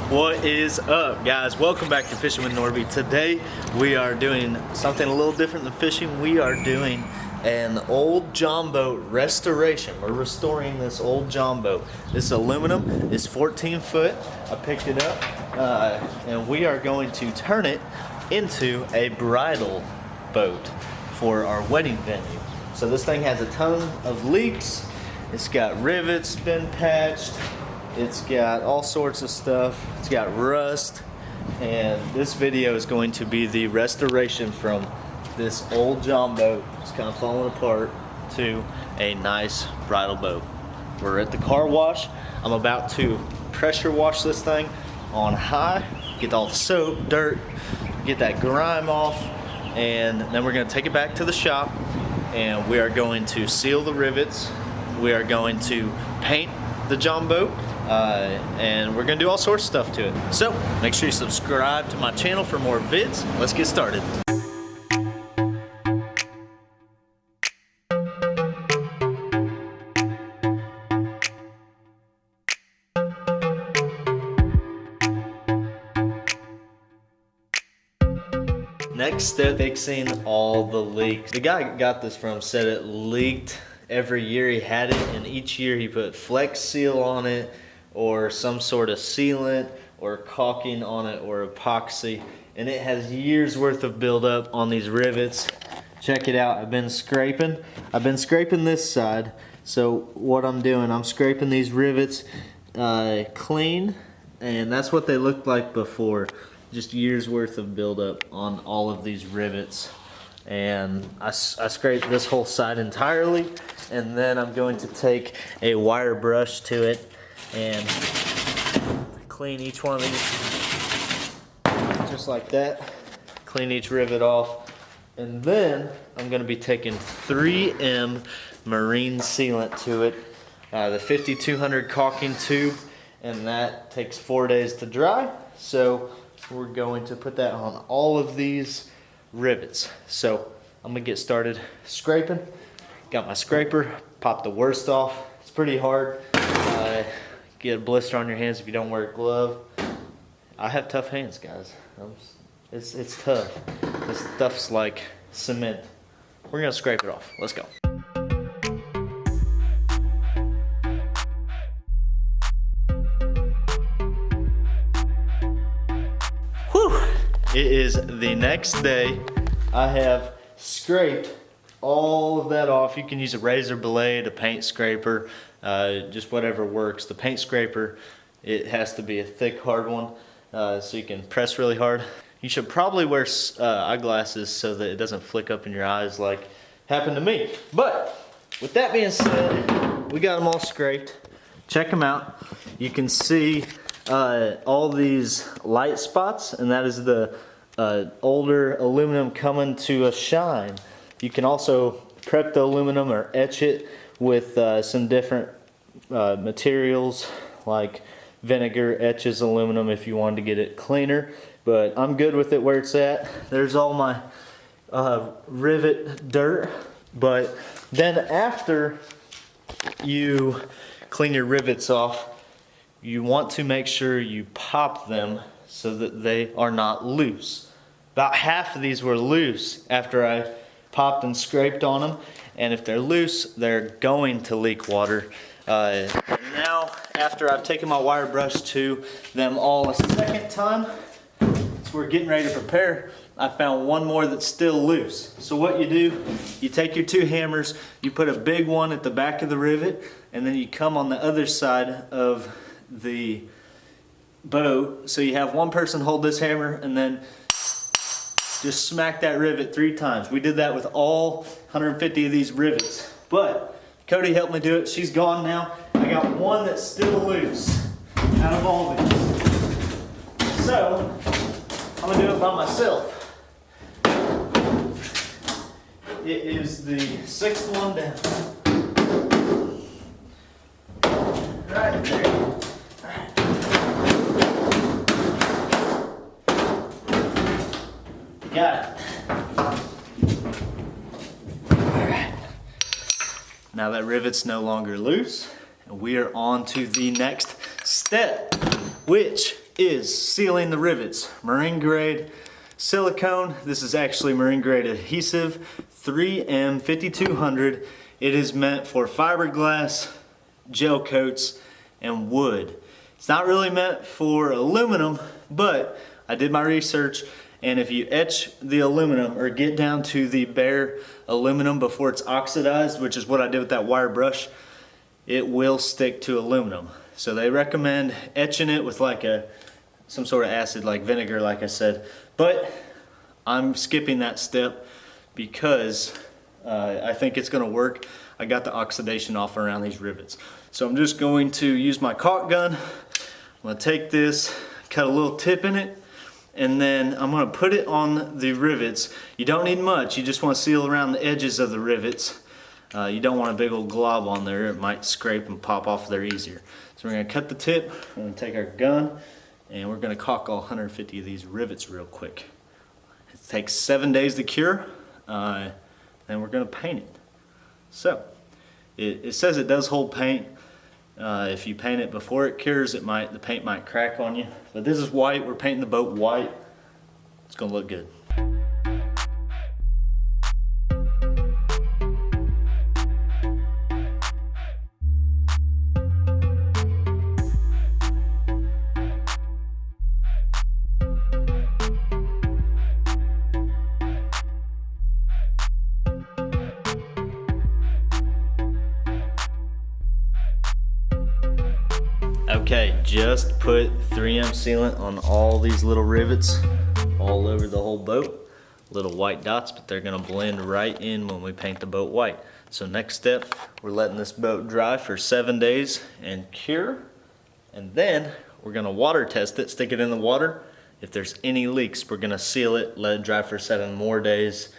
What is up, guys? Welcome back to Fishing with Norby. Today we are doing something a little different than fishing. We are doing an old John boat restoration. We're restoring this old John boat. This aluminum is 14 foot. I picked it up and we are going to turn it into a bridal boat for our wedding venue. So this thing has a ton of leaks. It's got rivets been patched. It's got all sorts of stuff. It's got rust. And this video is going to be the restoration from this old John boat. It's kind of falling apart to a nice bridal boat. We're at the car wash. I'm about to pressure wash this thing on high, get all the soap, dirt, get that grime off, and then we're going to take it back to the shop and we are going to seal the rivets. We are going to paint the John boat. And we're gonna do all sorts of stuff to it. So make sure you subscribe to my channel for more vids. Let's get started. Next step, fixing all the leaks. The guy I got this from said it leaked every year he had it, and each year he put Flex Seal on it, or some sort of sealant, or caulking on it, or epoxy, and it has years worth of buildup on these rivets. Check it out. I've been scraping this side. So what I'm doing, I'm scraping these rivets clean, and that's what they looked like before. Just years worth of buildup on all of these rivets. And I scraped this whole side entirely, and then I'm going to take a wire brush to it and clean each one of these just like that. Clean each rivet off, and then I'm going to be taking 3M marine sealant to it, the 5200 caulking tube, and that takes 4 days to dry. So we're going to put that on all of these rivets. So I'm gonna get started scraping. Got my scraper, pop the worst off. It's pretty hard. Get a blister on your hands if you don't wear a glove. I have tough hands, guys. It's tough. This stuff's like cement. We're gonna scrape it off. Let's go. Whew! It is the next day. I have scraped all of that off. You can use a razor blade, a paint scraper, just whatever works. The paint scraper, it has to be a thick, hard one, so you can press really hard. You should probably wear eyeglasses so that it doesn't flick up in your eyes like happened to me. But with that being said, we got them all scraped. Check them out. You can see all these light spots, and that is the older aluminum coming to a shine. You can also prep the aluminum or etch it with some different materials, like vinegar etches aluminum if you wanted to get it cleaner, but I'm good with it where it's at. There's all my rivet dirt. But then after you clean your rivets off, you want to make sure you pop them so that they are not loose. About half of these were loose after I popped and scraped on them, and if they're loose, they're going to leak water. Now, after I've taken my wire brush to them all a second time, so we're getting ready to prepare, I found one more that's still loose. So what you do, you take your two hammers, you put a big one at the back of the rivet, and then you come on the other side of the boat. So you have one person hold this hammer and then just smack that rivet 3 times. We did that with all 150 of these rivets. But Cody helped me do it. She's gone now. I got one that's still loose out of all of these. So I'm gonna do it by myself. It is the 6th one down. Right there. Got it. Alright. Now that rivet's no longer loose, and we are on to the next step, which is sealing the rivets. Marine grade silicone. This is actually marine grade adhesive, 3M 5200. It is meant for fiberglass, gel coats, and wood. It's not really meant for aluminum, but I did my research, and if you etch the aluminum or get down to the bare aluminum before it's oxidized, which is what I did with that wire brush, it will stick to aluminum. So they recommend etching it with like some sort of acid like vinegar, like I said. But I'm skipping that step because I think it's gonna work. I got the oxidation off around these rivets. So I'm just going to use my caulk gun. I'm gonna take this, cut a little tip in it, and then I'm gonna put it on the rivets. You don't need much, you just wanna seal around the edges of the rivets. You don't want a big old glob on there, it might scrape and pop off there easier. So we're gonna cut the tip, we're gonna take our gun, and we're gonna caulk all 150 of these rivets real quick. It takes 7 days to cure, and we're gonna paint it. So, it says it does hold paint. If you paint it before it cures, the paint might crack on you. But this is white, we're painting the boat white. It's gonna look good. Okay, just put 3M sealant on all these little rivets all over the whole boat. Little white dots, but they're gonna blend right in when we paint the boat white. So next step, we're letting this boat dry for 7 days and cure. And then we're gonna water test it, stick it in the water. If there's any leaks, we're gonna seal it, let it dry for 7 more days.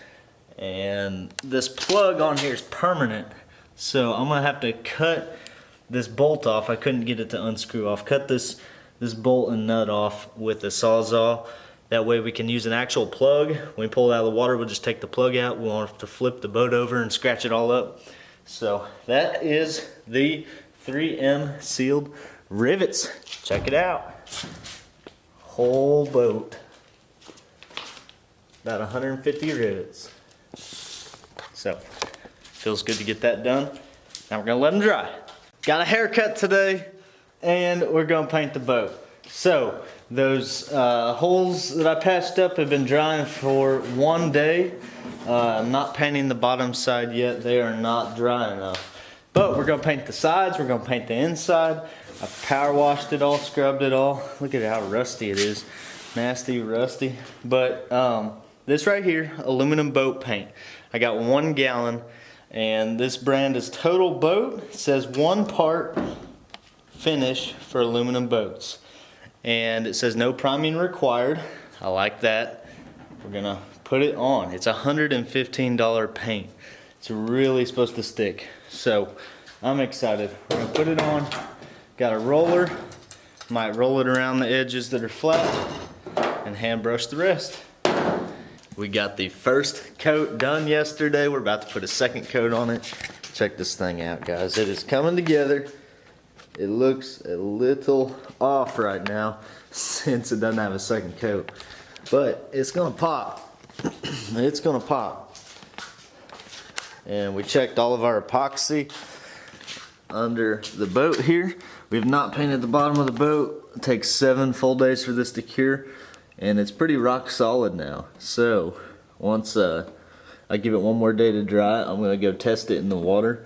And this plug on here is permanent. So I'm gonna have to cut this bolt off. I couldn't get it to unscrew off. Cut this bolt and nut off with a Sawzall. That way we can use an actual plug. When we pull it out of the water, we'll just take the plug out. We won't have to flip the boat over and scratch it all up. So that is the 3M sealed rivets. Check it out. Whole boat. About 150 rivets. So, feels good to get that done. Now we're gonna let them dry. Got a haircut today, and we're gonna paint the boat. So those holes that I patched up have been drying for 1 day. I'm not painting the bottom side yet. They are not dry enough. But we're gonna paint the sides, we're gonna paint the inside. I power washed it all, scrubbed it all. Look at how rusty it is. Nasty, rusty. But this right here, aluminum boat paint. I got 1 gallon. And this brand is Total Boat. It says 1 part finish for aluminum boats. And it says no priming required. I like that. We're gonna put it on. It's $115 paint. It's really supposed to stick. So I'm excited. We're gonna put it on. Got a roller. Might roll it around the edges that are flat and hand brush the rest. We got the first coat done yesterday. We're about to put a second coat on it. Check this thing out, guys. It is coming together. It looks a little off right now since it doesn't have a second coat. But it's gonna pop. It's gonna pop. And we checked all of our epoxy under the boat here. We have not painted the bottom of the boat. It takes 7 full days for this to cure. And it's pretty rock solid now. So once I give it 1 more day to dry, I'm gonna go test it in the water.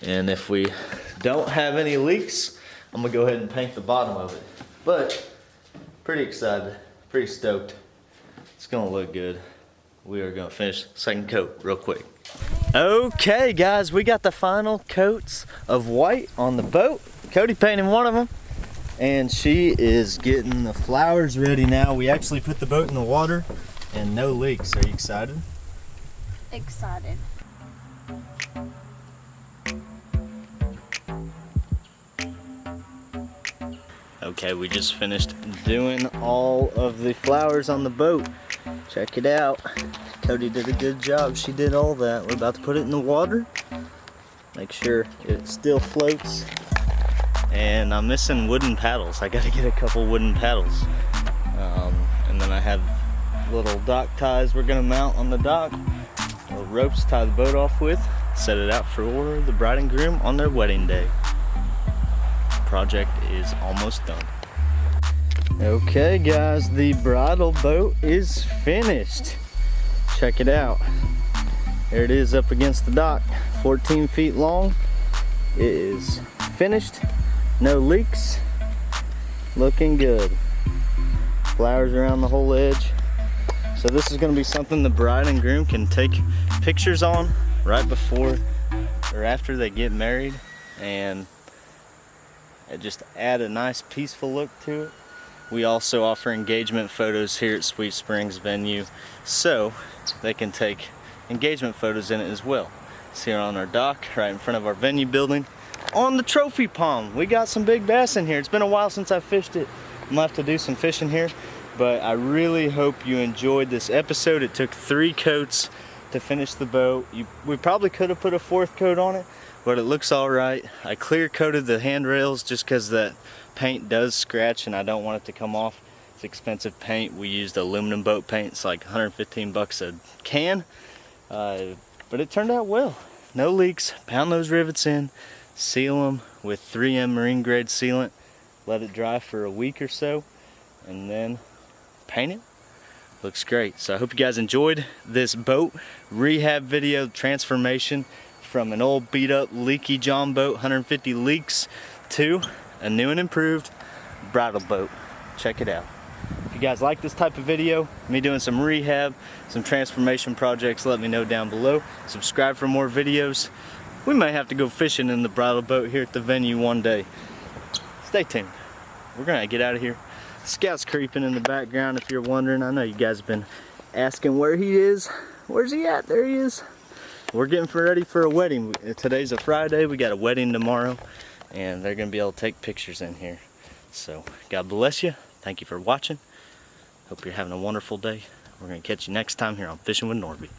And if we don't have any leaks, I'm gonna go ahead and paint the bottom of it. But pretty excited, pretty stoked. It's gonna look good. We are gonna finish second coat real quick. Okay guys, we got the final coats of white on the boat. Cody painted one of them. And she is getting the flowers ready now. We actually put the boat in the water and no leaks. Are you excited? Excited. Okay, we just finished doing all of the flowers on the boat. Check it out. Cody did a good job. She did all that. We're about to put it in the water. Make sure it still floats. and I'm missing wooden paddles. I gotta get a couple wooden paddles. And then I have little dock ties we're gonna mount on the dock. Little ropes to tie the boat off with. Set it out for the bride and groom on their wedding day. Project is almost done. Okay guys, the bridal boat is finished. Check it out. There it is up against the dock, 14 feet long. It is finished, no leaks, looking good. Flowers around the whole edge. So this is gonna be something the bride and groom can take pictures on right before or after they get married, and just add a nice peaceful look to it. We also offer engagement photos here at Sweet Springs venue, so they can take engagement photos in it as well. It's here on our dock, right in front of our venue building. On the trophy pond, we got some big bass in here. It's been a while since I fished it. I'm gonna have to do some fishing here, but I really hope you enjoyed this episode. It took 3 coats to finish the boat. We probably could have put a 4th coat on it, but it looks all right. I clear coated the handrails just because that paint does scratch and I don't want it to come off. It's expensive paint. We used aluminum boat paint. It's like 115 bucks a can, but it turned out well. No leaks. Pound those rivets in, seal them with 3M marine grade sealant, let it dry for a week or so, and then paint it. Looks great. So I hope you guys enjoyed this boat rehab video transformation from an old beat up leaky John boat, 150 leaks, to a new and improved bridal boat. Check it out. If you guys like this type of video, me doing some rehab, some transformation projects, let me know down below. Subscribe for more videos. We may have to go fishing in the bridal boat here at the venue one day. Stay tuned. We're gonna get out of here. Scout's creeping in the background if you're wondering. I know you guys have been asking where he is. Where's he at? There he is. We're getting ready for a wedding. Today's a Friday. We got a wedding tomorrow, and they're gonna be able to take pictures in here. So God bless you. Thank you for watching. Hope you're having a wonderful day. We're gonna catch you next time here on Fishing with Norby.